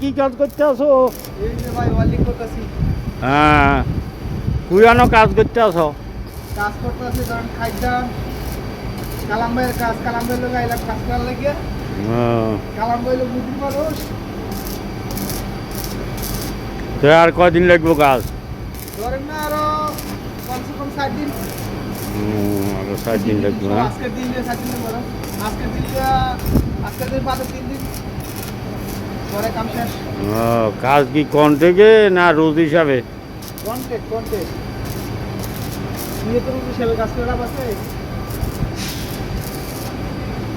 কি কাজ করতে আসো? এই যে ভাই ওয়েল্ডিং করতেছি। হ্যাঁ, কুয়ানো কাজ করতে আসো? কাজ করতেছি, ধরেন খাইতাম কালাম ভাইয়ের কাজ। কালাম ভাইয়ের লোক আইলাম কাজ করার লাগিয়ে। কালাম ভাই লোক বুদ্ধি মানুষ। তো আর কয়দিন লাগবো কাজ? ধরেন না আরো কমসে কম 7 দিন। আরো 7 দিন লাগবে না? আজকের দিন দিয়ে 7 দিন বলো। আজকের দিন বাদে 3 দিন পরে কাম শেষ। কাজ কি কন্ট্রাক্টে না রোজ হিসাবে? কন্টেক্ট নিয়ে তো হিসেবে কাজ করে লাভ আছে।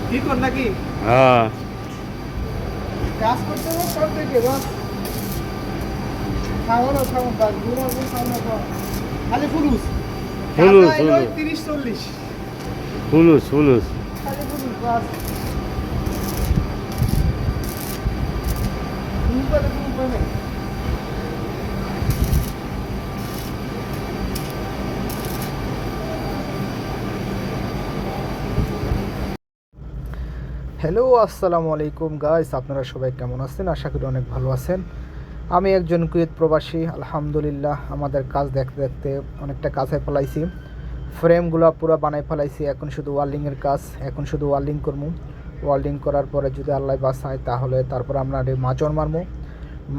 কি কর নাকি হ্যাঁ, কাজ করতে হবে কন্টেক্টে বাস। খাওয়ানো বাস ঘুমাবো খাওয়ানো খালি ফুলুস 30-40 ফুলুস খালি ফুলুস বাস। হ্যালো, আসসালামু আলাইকুম গাইস, আপনারা সবাই কেমন আছেন? আশা করি অনেক ভালো আছেন। আমি একজন কুয়েত প্রবাসী, আলহামদুলিল্লাহ। আমাদের কাজ দেখতে দেখতে অনেকটা কাছে ফেলাইছি, ফ্রেমগুলো পুরো বানাই ফেলাইছি। এখন শুধু ওয়ার্ল্ডিংয়ের কাজ, এখন শুধু ওয়ার্ল্ডিং করবো। ওয়ার্ল্ডিং করার পরে যদি আল্লাহ বাঁচায় তাহলে তারপর আমরা মাজন মারবো।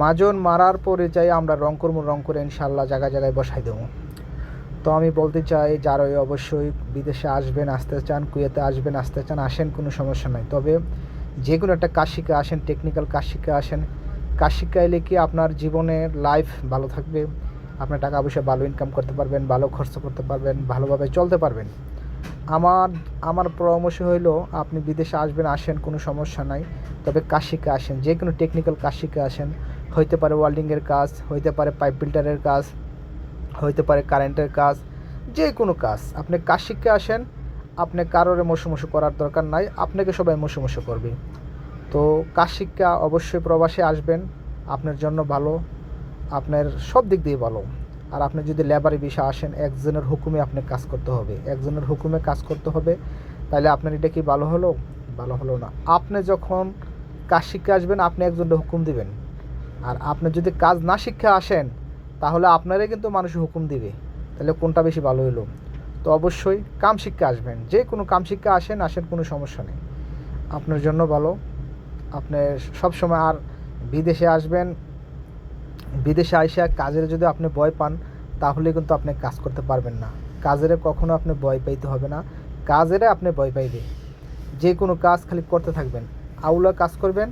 মাজন মারার পরে যাই আমরা রং করবো, রং করে ইনশাল্লাহ জায়গায় জায়গায় বসাই দেবো। তো আমি বলতে চাই, যারাই অবশ্যই বিদেশে আসবেন, আসতে চান, কুয়েতে আসবেন, আসতে চান, আসেন, কোনো সমস্যা নাই। তবে যে কোনো একটা কাজ শিখে আসেন, টেকনিক্যাল কাজ শিখে আসেন। কাজ শিখে এলে কি আপনার জীবনের লাইফ ভালো থাকবে, আপনার টাকা পয়সা ভালো ইনকাম করতে পারবেন, ভালো খরচ করতে পারবেন, ভালোভাবে চলতে পারবেন। আমার পরামর্শ হইলো, আপনি বিদেশে আসবেন, আসেন, কোনো সমস্যা নাই। তবে কাজ শিখে আসেন, যে কোনো টেকনিক্যাল কাজ শিখে আসেন। হইতে পারে ওয়েল্ডিংয়ের কাজ, হইতে পারে পাইপ ফিল্টারের কাজ, হইতে পারে কারেন্টের কাজ, যে কোনো কাজ। আপনি কাজ শিখে আসেন, আপনি কারোরে মশু করার দরকার নাই, আপনাকে সবাই মশু করবে। তো কাজ শিক্ষা অবশ্যই প্রবাসে আসবেন, আপনার জন্য ভালো, আপনার সব দিক দিয়ে ভালো। আর আপনি যদি লেবারি বিষয়ে আসেন, একজনের হুকুমে আপনি কাজ করতে হবে, একজনের হুকুমে কাজ করতে হবে। তাহলে আপনার এটা কি ভালো হলো? ভালো হলো না। আপনি যখন কাজ শিখে আসবেন, আপনি একজনের হুকুম দিবেন। আর আপনি যদি কাজ না শিখে আসেন, তাহলে আপনারাই কিন্তু মানুষ হুকুম দিবে। তাহলে কোনটা বেশি ভালো হলো? তো অবশ্যই কাম শিক্ষা আসবেন, যে কোনো কাম শিক্ষা আসেন, কোনো সমস্যা নেই, আপনার জন্য ভালো। আপনি সবসময় আর বিদেশে আসবেন, বিদেশে আইসা কাজের যদি আপনি ভয় পান, তাহলে কিন্তু আপনি কাজ করতে পারবেন না। কাজের কখনো আপনি ভয় পাইতে হবে না, কাজেরে আপনি ভয় পাইবে। যে কোনো কাজ খালি করতে থাকবেন, আউলা কাজ করবেন।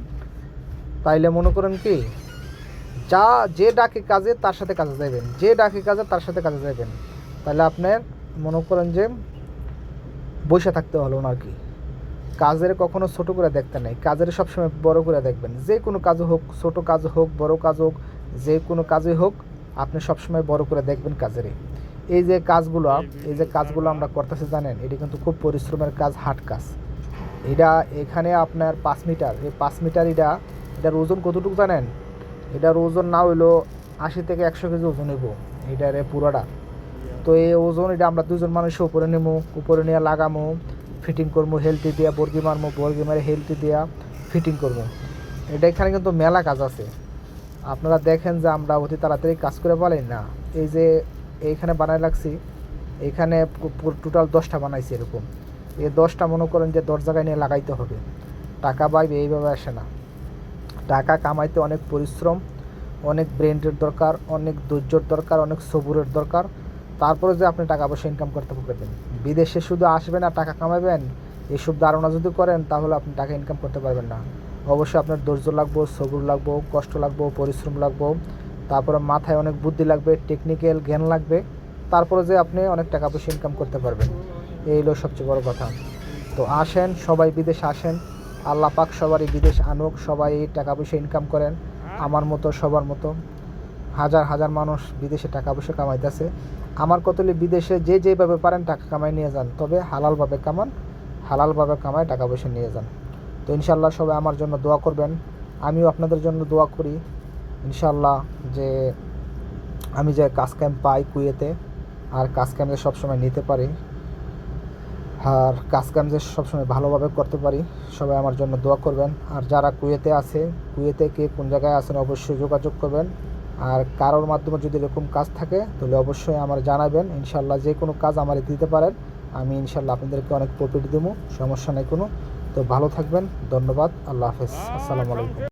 তাইলে মনে করেন কি, যে ডাকে কাজে তার সাথে কাজে যাবেন, যে ডাকে কাজে তার সাথে কাজে যাবেন। তাহলে আপনার মনে করেন যে বসে থাকতে হলো না আর কি। কাজের কখনো ছোট করে দেখতে নেই, কাজের সবসময় বড় করে দেখবেন। যে কোনো কাজ হোক, ছোট কাজ হোক, বড় কাজ হোক, যে কোনো কাজই হোক, আপনি সবসময় বড় করে দেখবেন কাজের। এই যে কাজগুলো আমরা করতেছি, জানেন এটা কিন্তু খুব পরিশ্রমের কাজ, হার্ড কাজ। এখানে আপনার 5 মিটার, এই 5 মিটার এটার ওজন কতটুকু জানেন? এটার ওজন না হইলো 80 থেকে 100 কেজি ওজন হইব এটার পুরোটা। তো এই ওজন এটা আমরা দুজন মানুষের উপরে নেবো, উপরে নিয়ে লাগামো, ফিটিং করবো, হেলটি দিয়া বর্গি মারবো, বর্গি মারে হেলটি দিয়া ফিটিং করবো। এটা এখানে কিন্তু মেলা কাজ আছে। আপনারা দেখেন যে আমরা অতি তাড়াতাড়ি কাজ করে পারি না। এই যে এইখানে বানাই রাখছি, এইখানে টোটাল 10টা বানাইছি এরকম। এই 10টা মনে করেন যে 10 জায়গায় নিয়ে লাগাইতে হবে। টাকা পাইবে এইভাবে আসে না। টাকা কামাইতে অনেক পরিশ্রম, অনেক ব্রেনের দরকার, অনেক ধৈর্যর দরকার, অনেক সবুরের দরকার। তারপরে যে আপনি টাকা পয়সা ইনকাম করতে পারবেন। বিদেশে শুধু আসবেন আর টাকা কামাবেন, এসব ধারণা যদি করেন, তাহলে আপনি টাকা ইনকাম করতে পারবেন না। অবশ্যই আপনার ধৈর্য লাগবো, সবুর লাগবো, কষ্ট লাগবো, পরিশ্রম লাগবো, তারপরে মাথায় অনেক বুদ্ধি লাগবে, টেকনিক্যাল জ্ঞান লাগবে। তারপরে যে আপনি অনেক টাকা পয়সা ইনকাম করতে পারবেন। এই হলো সবচেয়ে বড় কথা। তো আসেন, সবাই বিদেশে আসেন, আল্লাহ পাক সবারই বিদেশ আনুক, সবাই টাকা পয়সা ইনকাম করেন আমার মতো, সবার মতো। হাজার হাজার মানুষ বিদেশে টাকা পয়সা কামাইতেছে। আমার কতলে বিদেশে যে যেভাবে পারেন টাকা কামাই নিয়ে যান, তবে হালালভাবে কামান, হালালভাবে কামায় টাকা পয়সা নিয়ে যান। তো ইনশাল্লাহ সবাই আমার জন্য দোয়া করবেন, আমিও আপনাদের জন্য দোয়া করি ইনশাল্লাহ, যে আমি যে কাজ ক্যাম্প পাই কুয়েতে, আর কাজ ক্যাম্পে সবসময় নিতে পারি। আর কাজ কাম যে সবসময় ভালোভাবে করতে পারি। সবাই আমার জন্য দোয়া করবেন। আর যারা কুয়েতে আছে, কুয়েতে কে কোন জায়গায় আছেন অবশ্যই যোগাযোগ করবেন। আর কারোর মাধ্যমে যদি এরকম কাজ থাকে তাহলে অবশ্যই আমার জানাবেন। ইনশাল্লাহ যে কোনো কাজ আমার দিতে পারেন, আমি ইনশাল্লাহ আপনাদেরকে অনেক প্রফিট দেবো, সমস্যা নেই কোনো। তো ভালো থাকবেন, ধন্যবাদ, আল্লাহ হাফেজ, আসসালামু আলাইকুম।